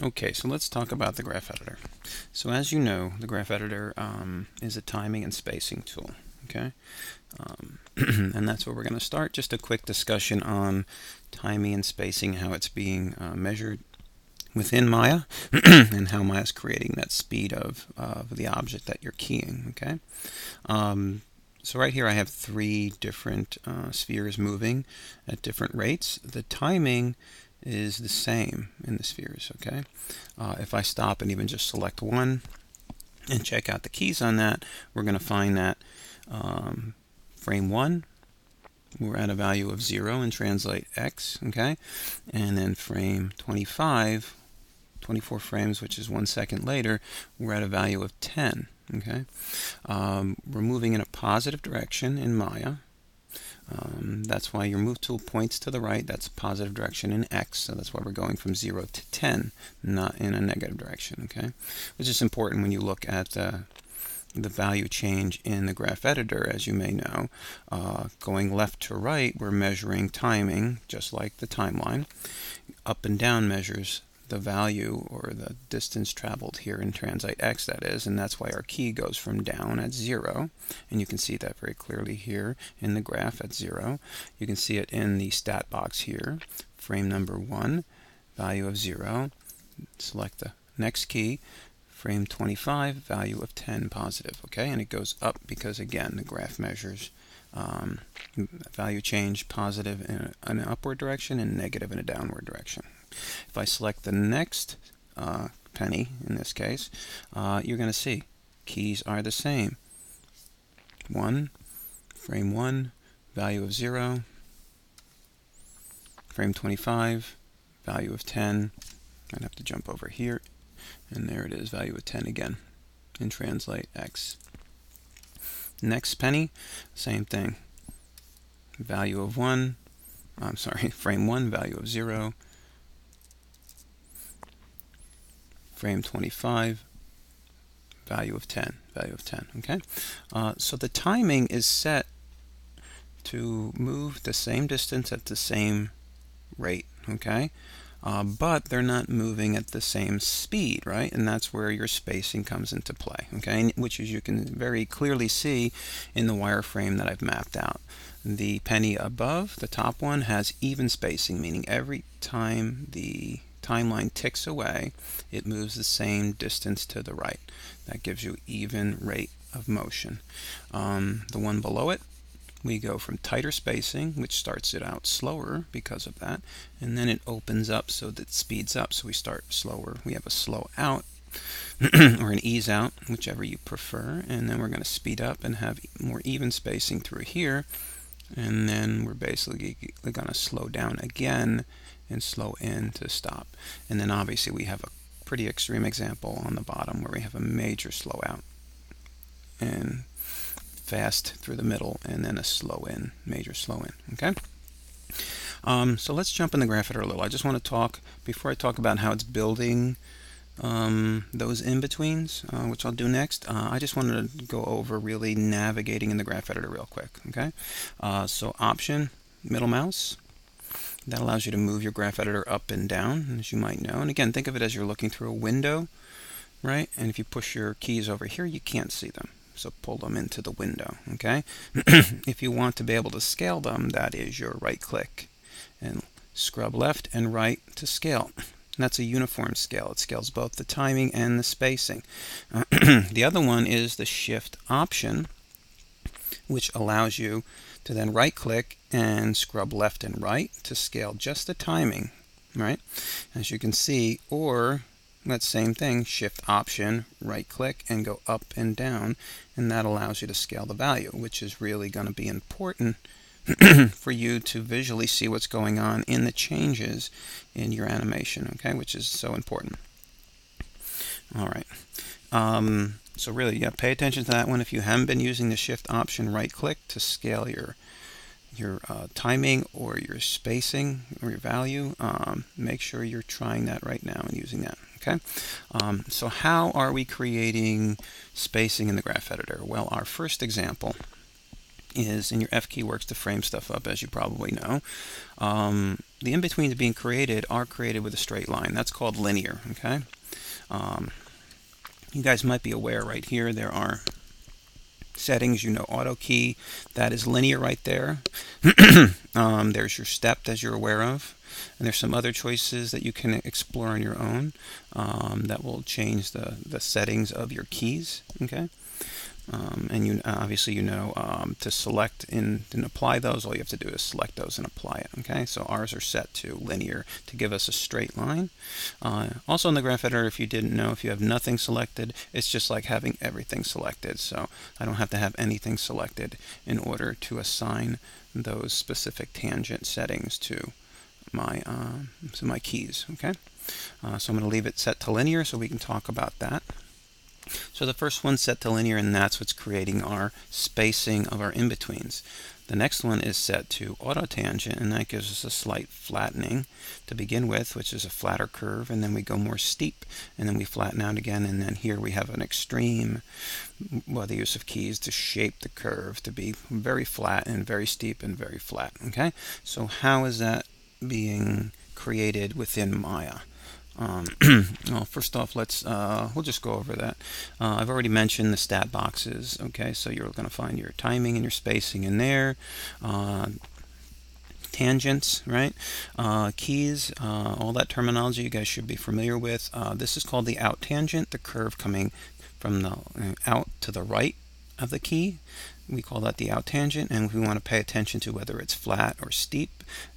Okay, so let's talk about the graph editor. So as you know, the graph editor is a timing and spacing tool. Okay, and that's where we're going to start. Just a quick discussion on timing and spacing, how it's being measured within Maya, and how Maya is creating that speed of the object that you're keying. Okay, so right here I have three different spheres moving at different rates. The timing is the same in the spheres. Okay, if I stop and even just select one and check out the keys on that, we're going to find that frame 1, we're at a value of 0 and translate x. Okay, and then frame 25, 24 frames, which is 1 second later, we're at a value of 10. Okay, we're moving in a positive direction in Maya. That's why your move tool points to the right. That's a positive direction in x, so that's why we're going from 0 to 10, not in a negative direction. Okay, which is important when you look at the value change in the graph editor. As you may know, going left to right, we're measuring timing, just like the timeline. Up and down measures the value or the distance traveled here in translate x, that is, and that's why our key goes from down at 0, and you can see that very clearly here in the graph at 0. You can see it in the stat box here, frame number 1, value of 0. Select the next key, frame 25, value of 10 positive. Okay, and it goes up because, again, the graph measures value change positive in an upward direction and negative in a downward direction. If I select the next penny, in this case, you're going to see keys are the same. Frame 1, value of 0. Frame 25, value of 10. I'd have to jump over here, and there it is, value of 10 again, and translate x. Next penny, same thing. Value of 1, I'm sorry, frame 1, value of 0. Frame 25, value of 10, okay? So the timing is set to move the same distance at the same rate, okay? But they're not moving at the same speed, right? And that's where your spacing comes into play, okay? Which is, you can very clearly see in the wireframe that I've mapped out. The penny above, the top one, has even spacing, meaning every time the timeline ticks away, it moves the same distance to the right. That gives you even rate of motion. The one below it, we go from tighter spacing, which starts it out slower because of that, and then it opens up so that it speeds up. So we start slower. We have a slow out or an ease out, whichever you prefer, and then we're going to speed up and have more even spacing through here, and then we're basically going to slow down again and slow in to stop. And then obviously we have a pretty extreme example on the bottom where we have a major slow out and fast through the middle, and then a slow in, major slow in. Okay. So let's jump in the graph editor a little. I just want to talk, before I talk about how it's building those in-betweens, which I'll do next, I just wanted to go over really navigating in the graph editor real quick. Okay. So Option, middle mouse. That allows you to move your graph editor up and down, as you might know. And again, think of it as you're looking through a window, right? And if you push your keys over here, you can't see them. So pull them into the window, okay? If you want to be able to scale them, that is your right click. And scrub left and right to scale. And that's a uniform scale. It scales both the timing and the spacing. The other one is the Shift Option, which allows you to then right click and scrub left and right to scale just the timing, right? As you can see, or that same thing, Shift Option, right click and go up and down, and that allows you to scale the value, which is really going to be important for you to visually see what's going on in the changes in your animation, okay, which is so important. All right. So really, yeah, pay attention to that one. If you haven't been using the Shift Option, right click to scale your timing or your spacing or your value, make sure you're trying that right now and using that. Okay. So how are we creating spacing in the graph editor? Well, our first example is, and your F key works to frame stuff up, as you probably know. The in-betweens being created are created with a straight line. That's called linear, okay? You guys might be aware right here there are settings, auto key, that is linear right there. There's your step, as you're aware of, and there's some other choices that you can explore on your own that will change the settings of your keys, okay? And obviously to select and apply those, all you have to do is select those and apply it. Okay, so ours are set to linear to give us a straight line. Also in the graph editor, if you didn't know, if you have nothing selected, it's just like having everything selected. So I don't have to have anything selected in order to assign those specific tangent settings to my keys. Okay, so I'm going to leave it set to linear so we can talk about that. So the first one's set to linear, and that's what's creating our spacing of our in-betweens. The next one is set to auto-tangent, and that gives us a slight flattening to begin with, which is a flatter curve, and then we go more steep, and then we flatten out again, and then here we have an extreme, the use of keys to shape the curve to be very flat and very steep and very flat. Okay, so how is that being created within Maya? Well, first off, we'll just go over that. I've already mentioned the stat boxes. Okay, so you're going to find your timing and your spacing in there. Tangents, right? Keys, all that terminology you guys should be familiar with. This is called the out tangent, the curve coming from the out to the right of the key. We call that the out tangent, and we want to pay attention to whether it's flat or steep.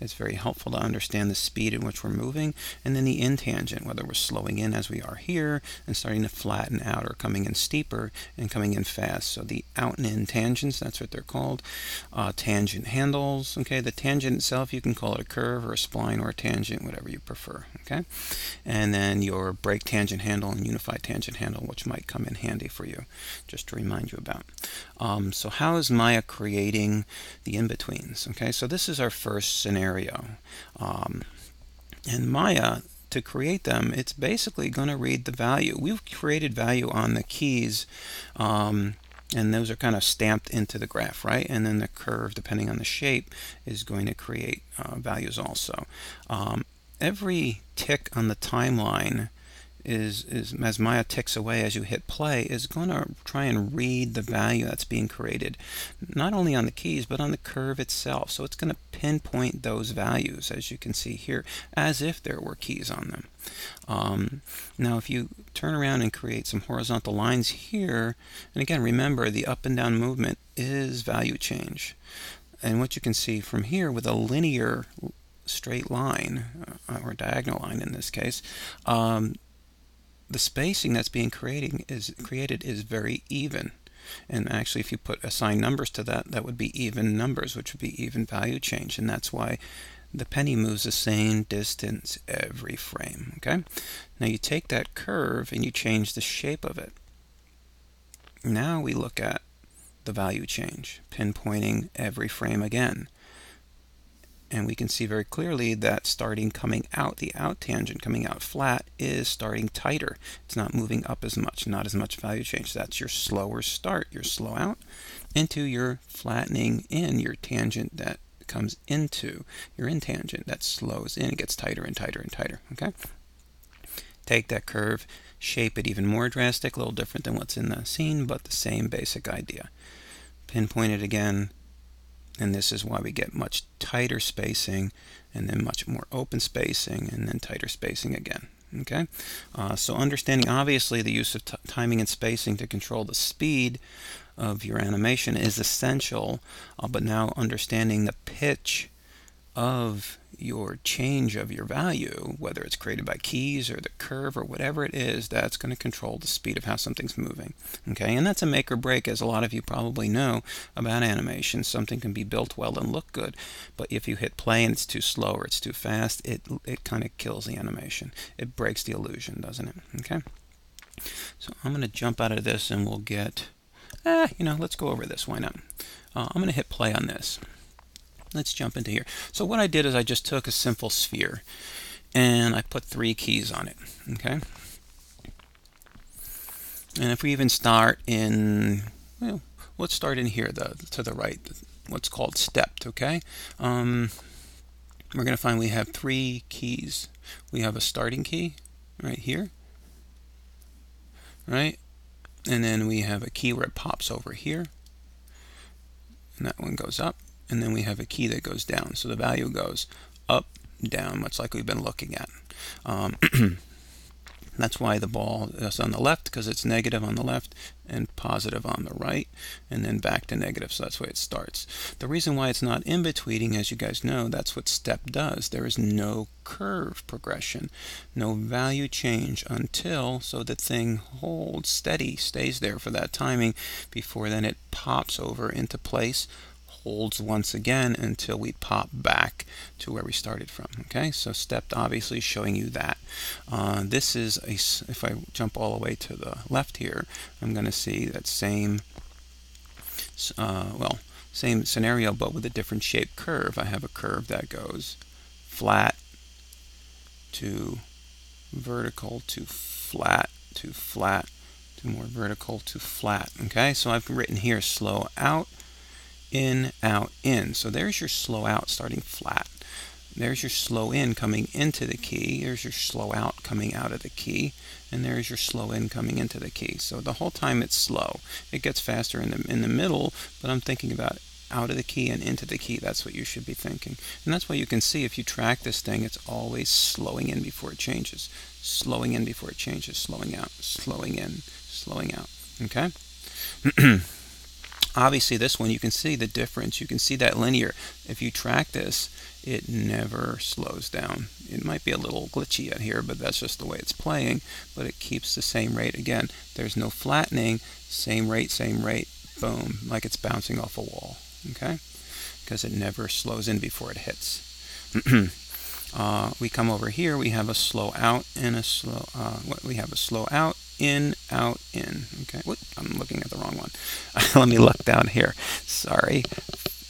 It's very helpful to understand the speed in which we're moving. And then the in tangent, whether we're slowing in as we are here and starting to flatten out, or coming in steeper and coming in fast. So the out and in tangents, that's what they're called. Tangent handles. Okay, the tangent itself, you can call it a curve or a spline or a tangent, whatever you prefer. Okay, and then your break tangent handle and unified tangent handle, which might come in handy for you, just to remind you about. So how is Maya creating the in-betweens? Okay, so this is our first scenario. And Maya, to create them, it's basically going to read the value. We've created value on the keys, and those are kind of stamped into the graph, right? And then the curve, depending on the shape, is going to create values also. Every tick on the timeline is as Maya ticks away as you hit play, is going to try and read the value that's being created, not only on the keys but on the curve itself. So it's going to pinpoint those values, as you can see here, as if there were keys on them. Now if you turn around and create some horizontal lines here, and again remember the up and down movement is value change, and what you can see from here with a linear straight line, or diagonal line in this case, the spacing that's being created is very even. And actually, if you assign numbers to that, that would be even numbers, which would be even value change. And that's why the penny moves the same distance every frame. Okay. Now you take that curve and you change the shape of it. Now we look at the value change, pinpointing every frame again. And we can see very clearly that coming out, the out tangent coming out flat, is starting tighter. It's not moving up as much, not as much value change. That's your slower start, your slow out, into your flattening in, your tangent that comes into your in tangent that slows in. It gets tighter and tighter and tighter. Okay. Take that curve, shape it even more drastic, a little different than what's in the scene, but the same basic idea. Pinpoint it again. And this is why we get much tighter spacing, and then much more open spacing, and then tighter spacing again. Okay, so understanding obviously the use of timing and spacing to control the speed of your animation is essential, but now understanding the pitch of your change of your value, whether it's created by keys or the curve or whatever it is, that's going to control the speed of how something's moving. Okay, and that's a make or break, as a lot of you probably know about animation. Something can be built well and look good, but if you hit play and it's too slow or it's too fast, it kind of kills the animation. It breaks the illusion, doesn't it? Okay, so I'm going to jump out of this and we'll get, let's go over this. Why not? I'm going to hit play on this. Let's jump into here. So what I did is I just took a simple sphere and I put 3 keys on it. Okay. And if we even start in, we'll let's start in here, to the right, what's called stepped, okay? We're going to find we have 3 keys. We have a starting key right here, right? And then we have a key where it pops over here, and that one goes up. And then we have a key that goes down. So the value goes up, down, much like we've been looking at. That's why the ball is on the left, because it's negative on the left and positive on the right, and then back to negative. So that's the way it starts. The reason why it's not in betweening, as you guys know, that's what step does. There is no curve progression, no value change until, so the thing holds steady, stays there for that timing before then it pops over into place, holds once again until we pop back to where we started from. Okay, so stepped obviously showing you that. This is if I jump all the way to the left here, I'm going to see that same same scenario, but with a different shaped curve. I have a curve that goes flat to vertical to flat to flat to more vertical to flat. Okay, so I've written here slow out, in, out, in. So there's your slow out starting flat. There's your slow in coming into the key. There's your slow out coming out of the key. And there's your slow in coming into the key. So the whole time it's slow. It gets faster in the middle, but I'm thinking about out of the key and into the key. That's what you should be thinking. And that's why you can see if you track this thing, it's always slowing in before it changes. Slowing in before it changes. Slowing out. Slowing in. Slowing out. Okay? Obviously this one you can see the difference. You can see that linear. If you track this, it never slows down. It might be a little glitchy out here, but that's just the way it's playing, but it keeps the same rate. Again, there's no flattening. Same rate, boom, like it's bouncing off a wall. Okay, because it never slows in before it hits. We come over here, we have a slow out and a slow we have a slow out, in, out, in. Okay, whoop, I'm looking at the wrong one. Let me look down here. Sorry.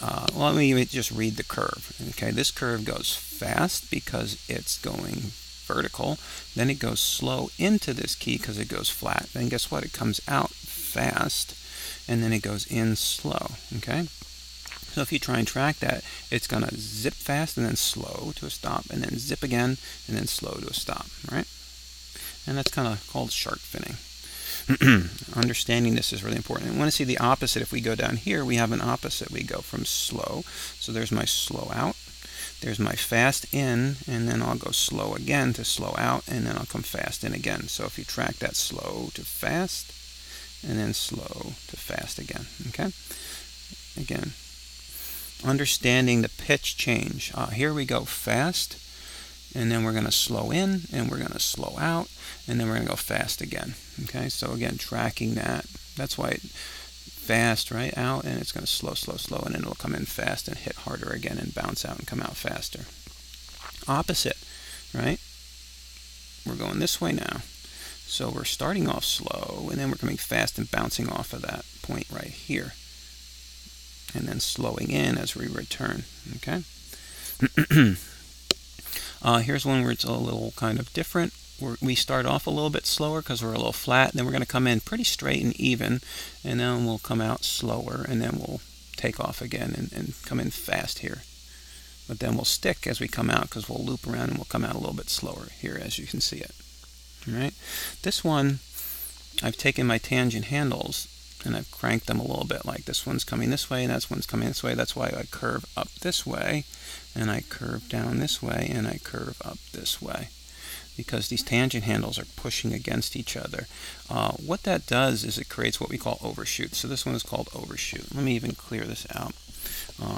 Well, let me just read the curve. Okay, this curve goes fast because it's going vertical. Then it goes slow into this key because it goes flat. Then guess what? It comes out fast, and then it goes in slow. Okay. So if you try and track that, it's going to zip fast and then slow to a stop, and then zip again and then slow to a stop, right? And that's kind of called shark finning. Understanding this is really important. I want to see the opposite. If we go down here, we have an opposite. We go from slow. So there's my slow out. There's my fast in, and then I'll go slow again to slow out, and then I'll come fast in again. So if you track that, slow to fast, and then slow to fast again. Okay? Again. Understanding the pitch change. Here we go fast, and then we're going to slow in, and we're going to slow out, and then we're going to go fast again. Okay, so again, tracking that. That's why fast, right, out, and it's going to slow, slow, slow, and then it'll come in fast and hit harder again and bounce out and come out faster. Opposite, right? We're going this way now. So we're starting off slow, and then we're coming fast and bouncing off of that point right here. And then slowing in as we return. Okay. Here's one where it's a little kind of different. We start off a little bit slower because we're a little flat. Then we're going to come in pretty straight and even, and then we'll come out slower, and then we'll take off again and come in fast here. But then we'll stick as we come out because we'll loop around and we'll come out a little bit slower here, as you can see it. All right. This one, I've taken my tangent handles and I've cranked them a little bit, like this one's coming this way and that one's coming this way. That's why I curve up this way, and I curve down this way, and I curve up this way, because these tangent handles are pushing against each other. What that does is it creates what we call overshoot. So this one is called overshoot. Let me even clear this out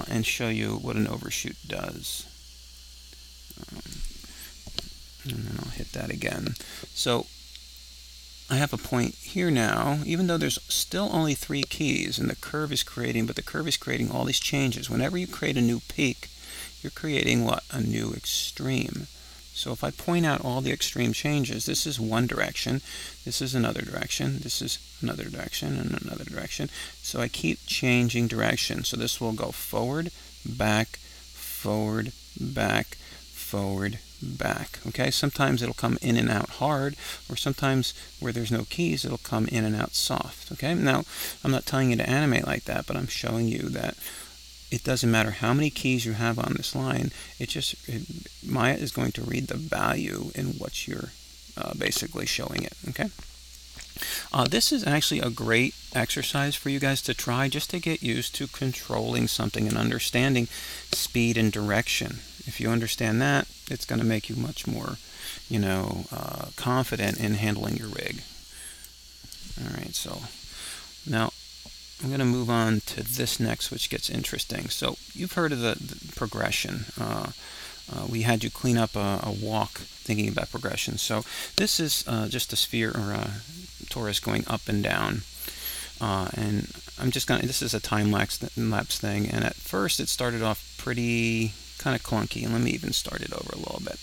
and show you what an overshoot does. And then I'll hit that again. So I have a point here now, even though there's still only 3 keys and the curve is creating, but the curve is creating all these changes. Whenever you create a new peak, you're creating what? A new extreme. So if I point out all the extreme changes, this is one direction, this is another direction, this is another direction, and another direction. So I keep changing direction. So this will go forward, back, forward, back, forward, back. Okay, sometimes it'll come in and out hard, or sometimes where there's no keys, it'll come in and out soft. Okay, now I'm not telling you to animate like that, but I'm showing you that it doesn't matter how many keys you have on this line. Maya is going to read the value in what you're basically showing it. Okay. This is actually a great exercise for you guys to try, just to get used to controlling something and understanding speed and direction. If you understand that, it's going to make you much more, confident in handling your rig. All right, so now I'm going to move on to this next, which gets interesting. So you've heard of the progression. We had you clean up a walk thinking about progression. So this is just a sphere or a torus going up and down. And I'm just going to, this is a time lapse thing. And at first it started off pretty kind of clunky. And let me even start it over a little bit.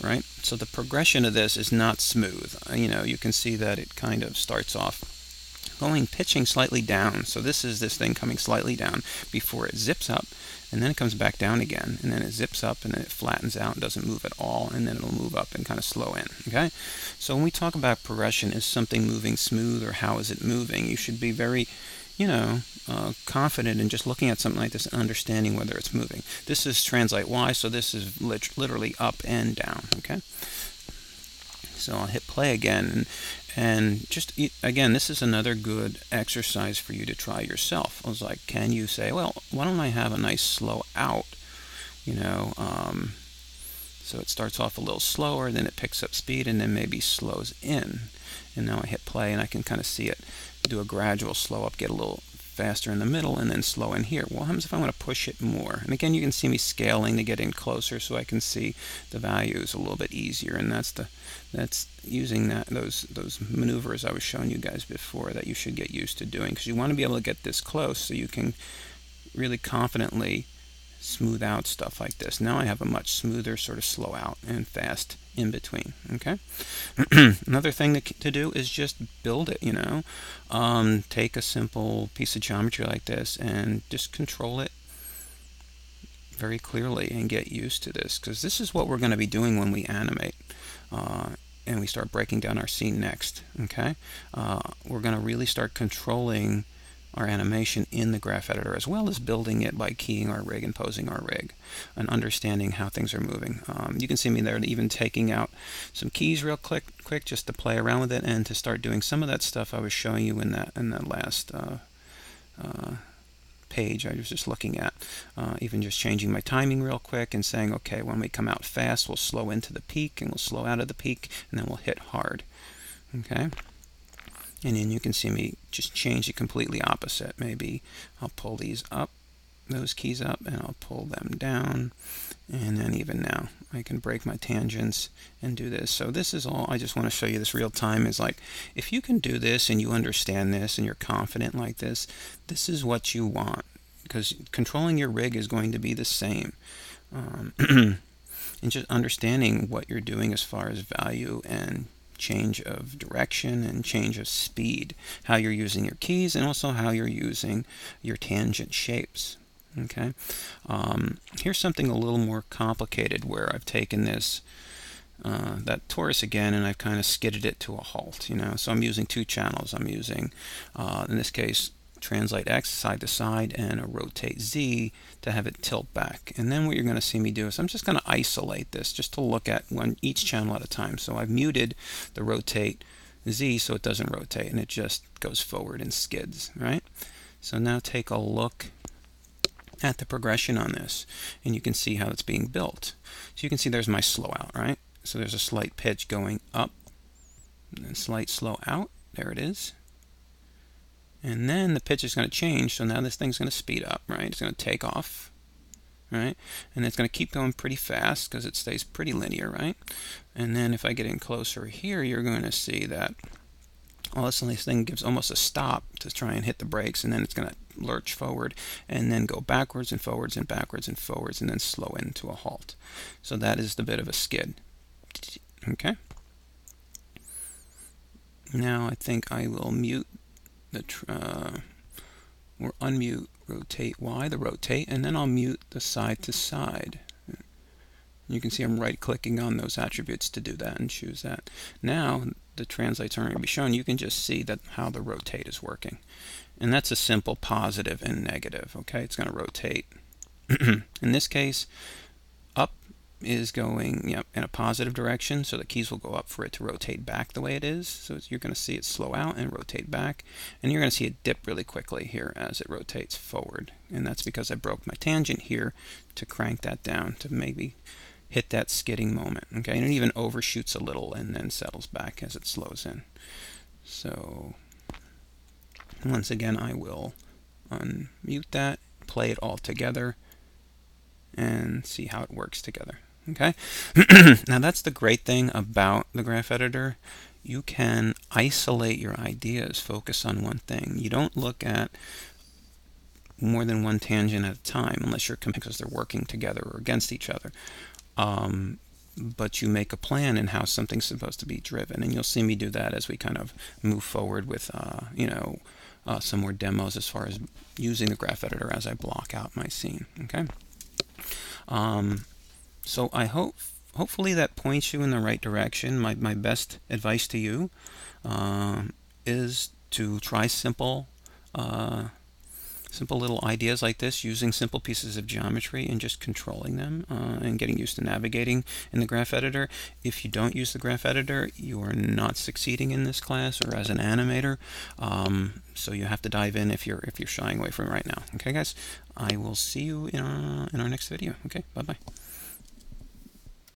All right. So the progression of this is not smooth. You can see that it kind of starts off pitching slightly down. So this is this thing coming slightly down before it zips up, and then it comes back down again, and then it zips up, and then it flattens out and doesn't move at all, and then it'll move up and kind of slow in. Okay, so when we talk about progression, is something moving smooth, or how is it moving? You should be very confident in just looking at something like this and understanding whether it's moving. This is translate Y, so this is literally up and down. Okay, so I'll hit play again, and just again, this is another good exercise for you to try yourself. I was like, can you say, well, why don't I have a nice slow out? So it starts off a little slower, then it picks up speed, and then maybe slows in. And now I hit play, and I can kind of see it do a gradual slow up, get a little faster in the middle, and then slow in here. Well, what happens if I want to push it more? And again, you can see me scaling to get in closer, so I can see the values a little bit easier. And that's using those maneuvers I was showing you guys before that you should get used to doing, because you want to be able to get this close so you can really confidently smooth out stuff like this. Now I have a much smoother sort of slow out and fast in between. Okay. Another thing to do is just build it. Take a simple piece of geometry like this and just control it very clearly and get used to this, because this is what we're going to be doing when we animate and we start breaking down our scene next. Okay, we're going to really start controlling our animation in the graph editor, as well as building it by keying our rig and posing our rig and understanding how things are moving. You can see me there even taking out some keys real quick just to play around with it and to start doing some of that stuff I was showing you in that last page I was just looking at. Even just changing my timing real quick and saying, okay, when we come out fast, we'll slow into the peak, and we'll slow out of the peak, and then we'll hit hard. Okay. And then you can see me just change it completely opposite. Maybe I'll pull these up, those keys up, and I'll pull them down. And then even now, I can break my tangents and do this. So this is all, I just want to show you this real time, is like, if you can do this and you understand this and you're confident like this, this is what you want. Because controlling your rig is going to be the same. And just understanding what you're doing as far as value and change of direction and change of speed, how you're using your keys, and also how you're using your tangent shapes. Okay, here's something a little more complicated, where I've taken this that torus again, and I've kind of skidded it to a halt. So I'm using two channels. I'm using in this case translate X side to side and a rotate Z to have it tilt back. And then what you're going to see me do is I'm just going to isolate this just to look at each channel at a time. So I've muted the rotate Z so it doesn't rotate, and it just goes forward and skids, right? So now take a look at the progression on this, and you can see how it's being built. So you can see there's my slow out, right? So there's a slight pitch going up and then slight slow out. There it is. And then the pitch is going to change, so now this thing's going to speed up, right? It's going to take off, right? And it's going to keep going pretty fast because it stays pretty linear, right? And then if I get in closer here, you're going to see that all of a sudden this thing gives almost a stop to try and hit the brakes, and then it's going to lurch forward and then go backwards and forwards and backwards and forwards and then slow into a halt. So that is the bit of a skid. Okay. Now I think I will mute or unmute rotate Y, the rotate, and then I'll mute the side to side. You can see I'm right-clicking on those attributes to do that and choose that. Now the translates aren't going to be shown. You can just see that how the rotate is working. And that's a simple positive and negative. Okay, it's going to rotate. In this case, up is going in a positive direction, so the keys will go up for it to rotate back the way it is. So you're going to see it slow out and rotate back, and you're going to see it dip really quickly here as it rotates forward. And that's because I broke my tangent here to crank that down to maybe hit that skidding moment. Okay, and it even overshoots a little and then settles back as it slows in. So once again, I will unmute that, play it all together, and see how it works together. Okay. Now that's the great thing about the graph editor. You can isolate your ideas, focus on one thing. You don't look at more than one tangent at a time unless you're because they're working together or against each other. But you make a plan in how something's supposed to be driven, and you'll see me do that as we kind of move forward with some more demos as far as using the graph editor as I block out my scene. Okay. So I hopefully that points you in the right direction. My best advice to you is to try simple little ideas like this, using simple pieces of geometry and just controlling them and getting used to navigating in the graph editor. If you don't use the graph editor, you are not succeeding in this class or as an animator. So you have to dive in if you're shying away from it right now. Okay, guys, I will see you in our next video. Okay, bye-bye.